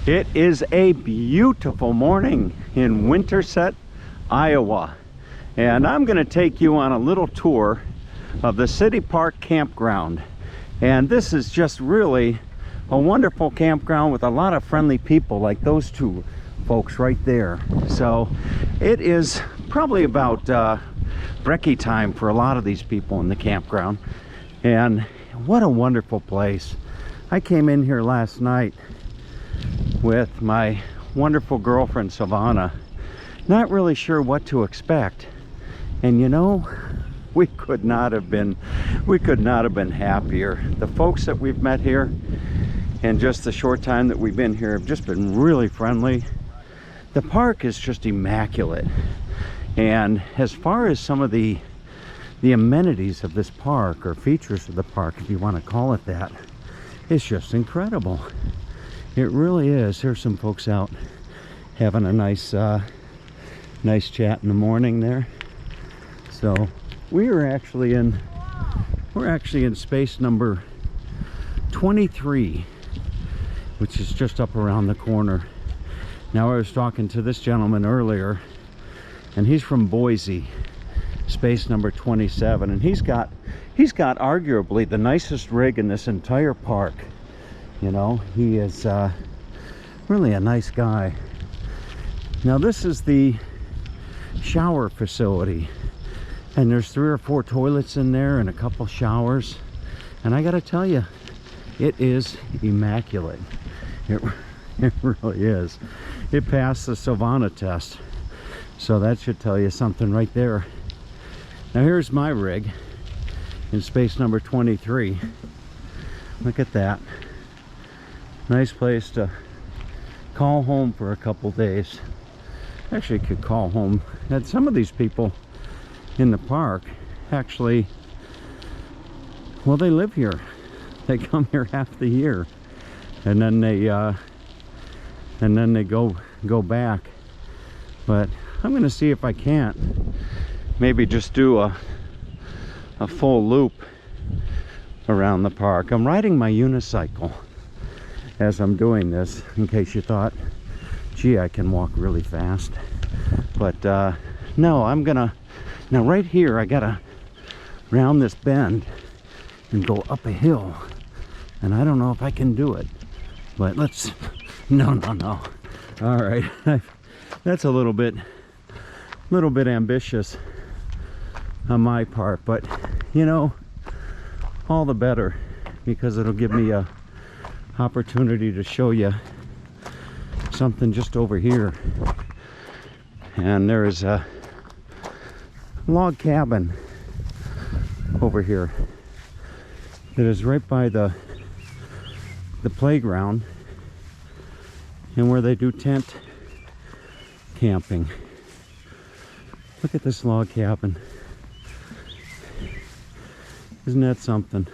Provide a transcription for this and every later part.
It is a beautiful morning in Winterset, Iowa, and I'm going to take you on a little tour of the City Park Campground. And this is just really a wonderful campground with a lot of friendly people like those two folks right there. So it is probably about brekkie time for a lot of these people in the campground, and what a wonderful place. I came in here last night with my wonderful girlfriend Savannah, not really sure what to expect, and you know, we could not have been happier. The folks that we've met here in just the short time that we've been here have just been really friendly. The park is just immaculate, and as far as some of the amenities of this park, or features of the park if you want to call it that, it's just incredible. It really is. There's some folks out having a nice nice chat in the morning there. So we're actually in space number 23, which is just up around the corner. Now, I was talking to this gentleman earlier, and he's from Boise, space number 27, and he's got arguably the nicest rig in this entire park. You know, he is really a nice guy. Now, this is the shower facility, and there's 3 or 4 toilets in there and a couple showers, and I gotta tell you, it is immaculate. It really is. It passed the Savannah test, so that should tell you something right there. Now, here's my rig in space number 23. Look at that. Nice place to call home for a couple days. Actually, could call home. And some of these people in the park actually, well, they live here. They come here half the year, and then they go back. But I'm going to see if I can't maybe just do a full loop around the park. I'm riding my unicycle as I'm doing this, in case you thought, gee, I can walk really fast. But no, now right here I gotta round this bend and go up a hill, and I don't know if I can do it, but let's no all right. That's a little bit ambitious on my part, but you know, all the better, because it'll give me a opportunity to show you something just over here. And there is a log cabin over here that is right by the playground, and where they do tent camping. Look at this log cabin. Isn't that something?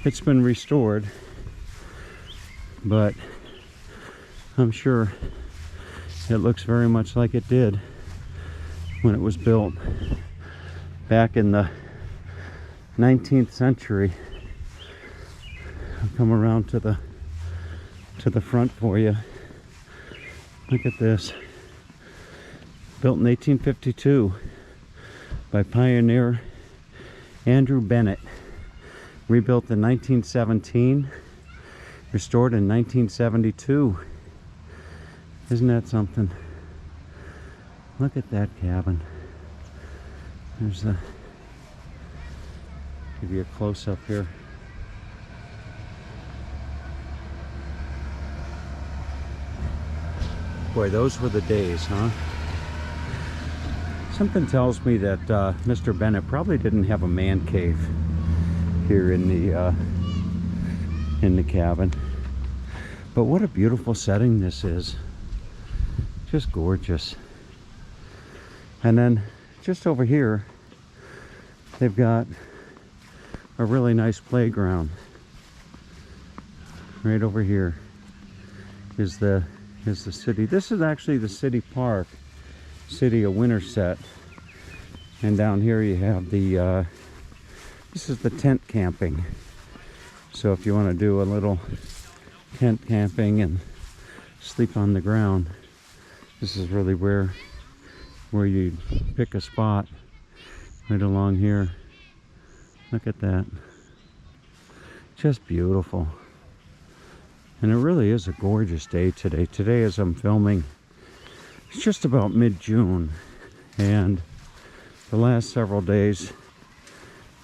It's been restored, but I'm sure it looks very much like it did when it was built back in the 19th century. I'll come around to the front for you. Look at this. Built in 1852 by pioneer Andrew Bennett. Rebuilt in 1917. Restored in 1972. Isn't that something? Look at that cabin. There's a, give you a close-up here. Boy, those were the days, huh? Something tells me that Mr. Bennett probably didn't have a man cave here in the cabin. But what a beautiful setting this is. Just gorgeous. And then just over here, they've got a really nice playground. Right over here is the city. This is actually the city park, city of Winterset. And down here you have the this is the tent camping. So if you want to do a little tent camping and sleep on the ground. This is really where you pick a spot right along here. Look at that. Just beautiful. And it really is a gorgeous day today. Today, as I'm filming, it's just about mid-June, and the last several days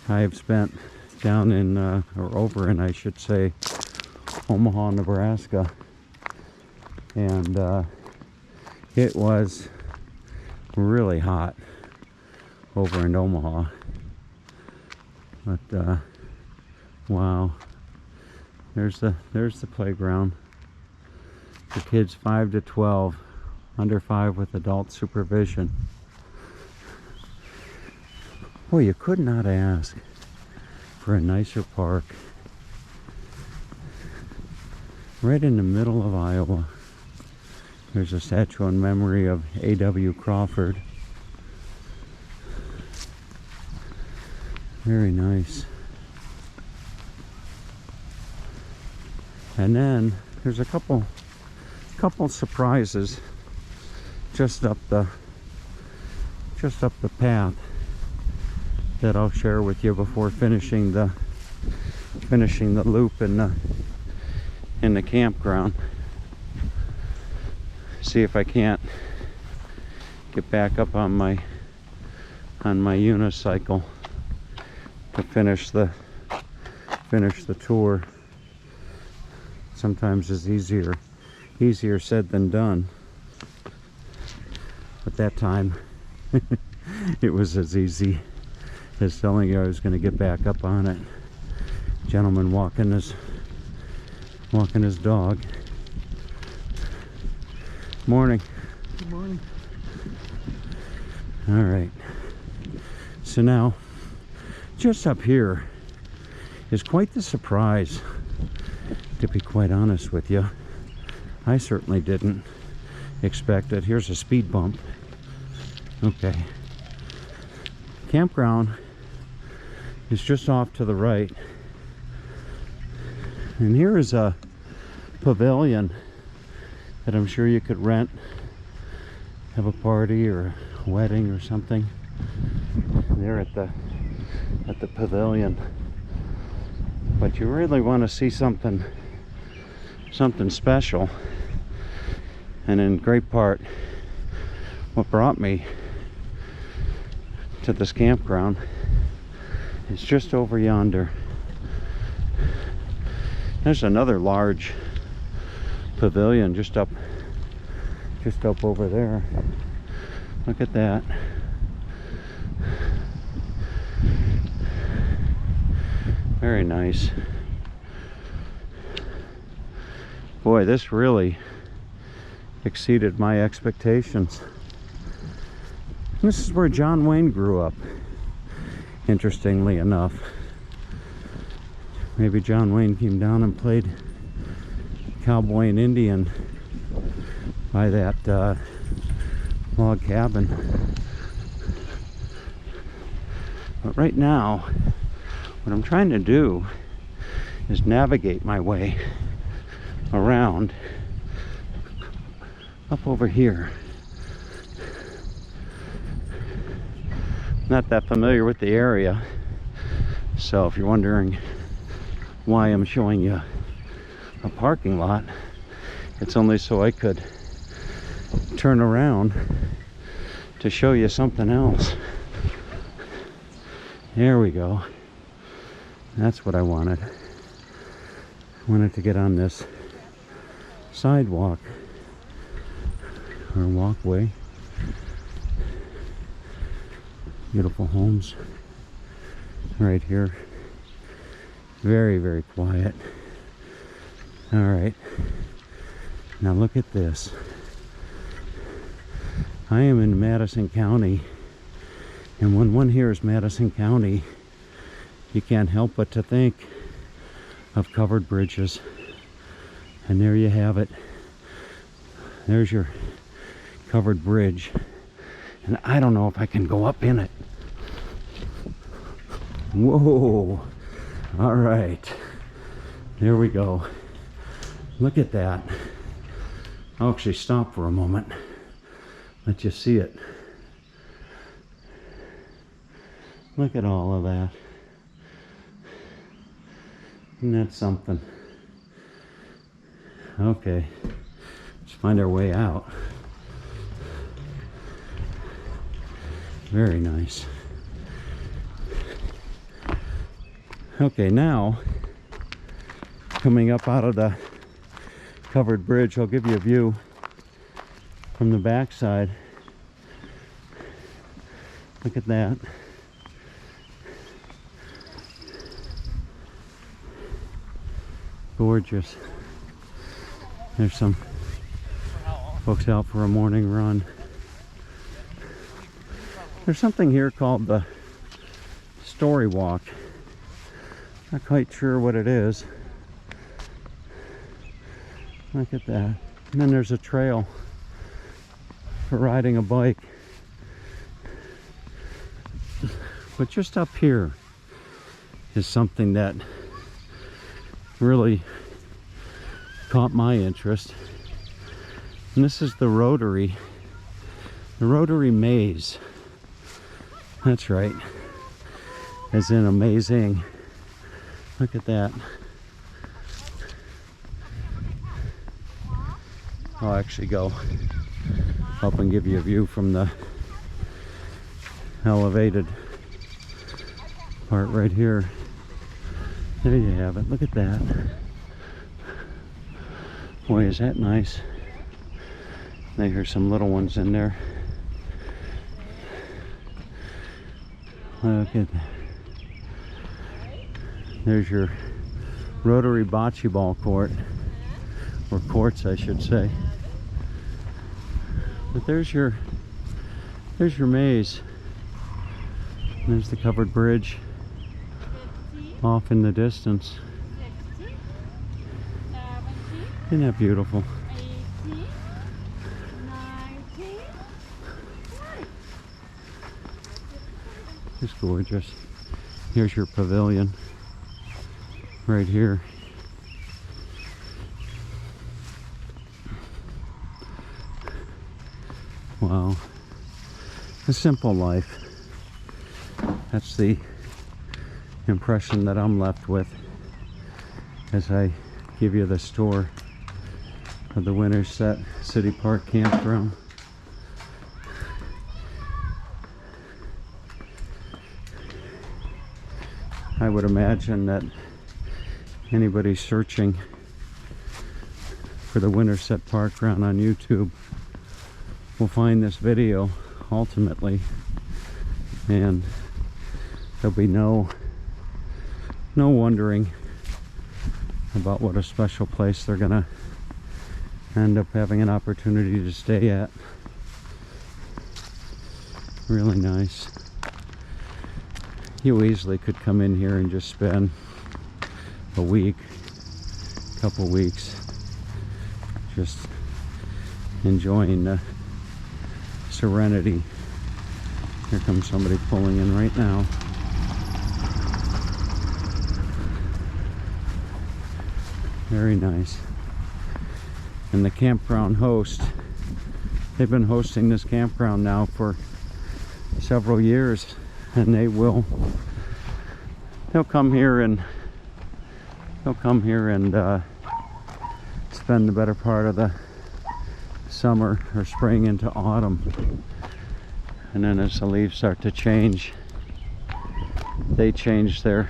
I've spent down in, or over in, I should say, Omaha, Nebraska. And it was really hot over in Omaha. But wow, there's the playground for kids 5 to 12, under 5 with adult supervision. Boy, you could not ask for a nicer park. Right in the middle of Iowa. There's a statue in memory of A.W. Crawford. Very nice. And then there's a couple surprises just up the path that I'll share with you before finishing the loop in the campground. See if I can't get back up on my unicycle to finish the tour. Sometimes it's easier said than done. But that time it was as easy as telling you I was going to get back up on it. Gentleman walking his dog. Morning. Good morning. All right. So now, just up here is quite the surprise, to be quite honest with you. I certainly didn't expect it. Here's a speed bump. Okay. Campground is just off to the right. And here is a pavilion that I'm sure you could rent, have a party or a wedding or something there at the pavilion. But you really want to see something special, and in great part what brought me to this campground is just over yonder. There's another large pavilion just up over there. Look at that. Very nice. Boy, this really exceeded my expectations. This is where John Wayne grew up, interestingly enough. Maybe John Wayne came down and played cowboy and Indian by that log cabin. But right now, what I'm trying to do is navigate my way around up over here. Not that familiar with the area, so if you're wondering why I'm showing you a parking lot, it's only so I could turn around to show you something else. There we go. That's what I wanted. I wanted to get on this sidewalk or walkway. Beautiful homes right here. Very, very quiet. All right. Now look at this. I am in Madison County, and when one hears Madison County, you can't help but to think of covered bridges. And there you have it. There's your covered bridge. And I don't know if I can go up in it. Whoa. All right. There we go. Look at that. I'll actually stop for a moment. Let you see it. Look at all of that. Isn't that something? Okay, let's find our way out. Very nice. Okay, now coming up out of the covered bridge, I'll give you a view from the backside. Look at that. Gorgeous. There's some folks out for a morning run. There's something here called the Story Walk. Not quite sure what it is. Look at that. And then there's a trail for riding a bike. But just up here is something that really caught my interest. And this is the Rotary Maze. That's right. As in amazing. Look at that. I'll actually go up and give you a view from the elevated part right here. There you have it. Look at that. Boy, is that nice. There's some little ones in there. Look at that. There's your Rotary bocce ball court, or courts I should say. But there's your maze. There's the covered bridge off in the distance. Isn't that beautiful? It's gorgeous. Here's your pavilion right here. Wow. A simple life. That's the impression that I'm left with as I give you this tour of the Winterset City Park Campground. I would imagine that anybody searching for the Winterset Park Ground on YouTube will find this video ultimately, and there'll be no wondering about what a special place they're gonna end up having an opportunity to stay at. Really nice. You easily could come in here and just spend a week, couple weeks, just enjoying the serenity. Here comes somebody pulling in right now. Very nice. And the campground host, they've been hosting this campground now for several years, and they'll come here and spend the better part of the summer or spring into autumn. And then as the leaves start to change, they change their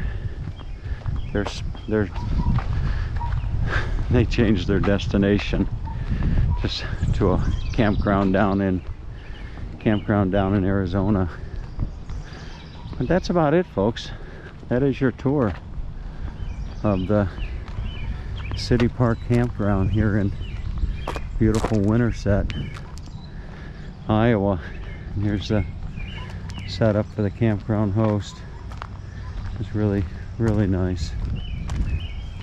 destination just to a campground down in Arizona. But that's about it, folks. That is your tour of the City Park Campground here in beautiful Winterset, Iowa. And here's the setup for the campground host. It's really, really nice.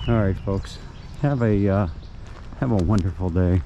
All right, folks. Have a wonderful day.